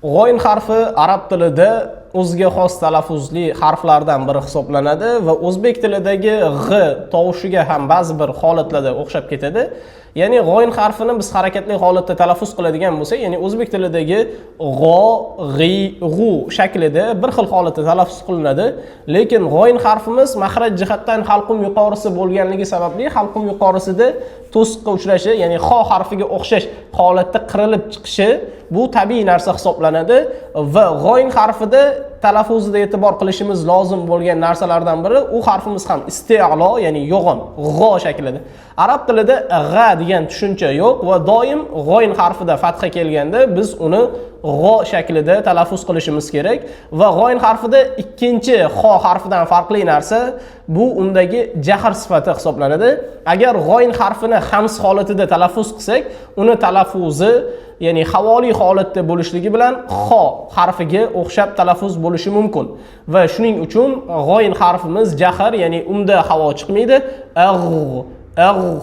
G'oyn harfi arab tilida o'ziga xos talaffuzli harflardan biri hisoblanadi va o'zbek tilidagi g'i tovushiga ham ba'zi bir holatlarda o'xshab ketadi. Ya'ni g'oyn harfini biz harakatli holatda talaffuz qiladigan bo'lsak, ya'ni o'zbek tilidagi g'o, g'i, g'u shaklida bir xil holatda talaffuz qilinadi. Lekin g'oyn harfimiz maxraj jihatdan halqum yuqorisi bo'lganligi sababli halqum yuqorisida to'siqqa uchrashi, ya'ni xo harfiga o'xshash holatda qirilib chiqishi bu tabiiy narsa hisoblanadi va g'oyn harfida talaffuzida e'tibor qilishimiz lozim bo'lgan narsalardan biri u harfimiz ham isti'lo, ya'ni yo'g'on, g'o shaklida. Arab tilida g'a degan tushuncha yo'q va doim g'oyn harfida fatha kelganda biz uni g'o shaklida talaffuz qilishimiz kerak va g'oyn harfida ikkinchi xo harfidan farqli narsa bu undagi jahr sifati hisoblanadi. Agar g'oyn harfini hams holatida talaffuz qilsak, uni talaffuzi ya'ni havoli holatda bo'lishligi bilan xo harfiga o'xshab talaffuz bo'lishi mumkin va shuning uchun g'oyn harfimiz jahr, ya'ni unda havo chiqmaydi.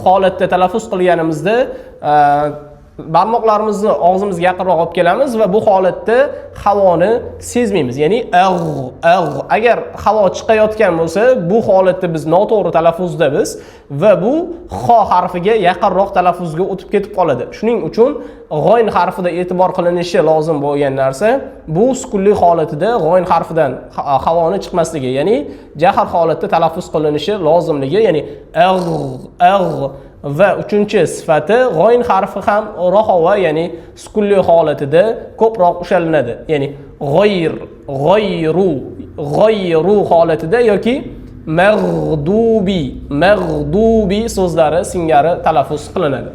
Holatda talaffuz qilganimizda barmoqlarimizni og'zimizga yaqinroq olib kelamiz va bu holatda havoni sezmaymiz. Ya'ni agar havo chiqayotgan bo'lsa, bu holatda biz noto'g'ri talaffuzdamiz va bu xo harfiga yaqinroq talaffuzga o'tib ketib qoladi. Shuning uchun g'oyn harfida e'tibor qilinishi lozim bo'lgan narsa bu sukunli holatida g'oyn harfidan havoni chiqmasligi, ya'ni jahr holatda talaffuz qilinishi lozimligi, ya'ni va uchinchi sifati g'oyn harfi ham rohova, ya'ni sukunli holatida ko'proq ushalinadi. Ya'ni g'oyru holatida yoki mag'dubi so'zlari singari talaffuz qilinadi.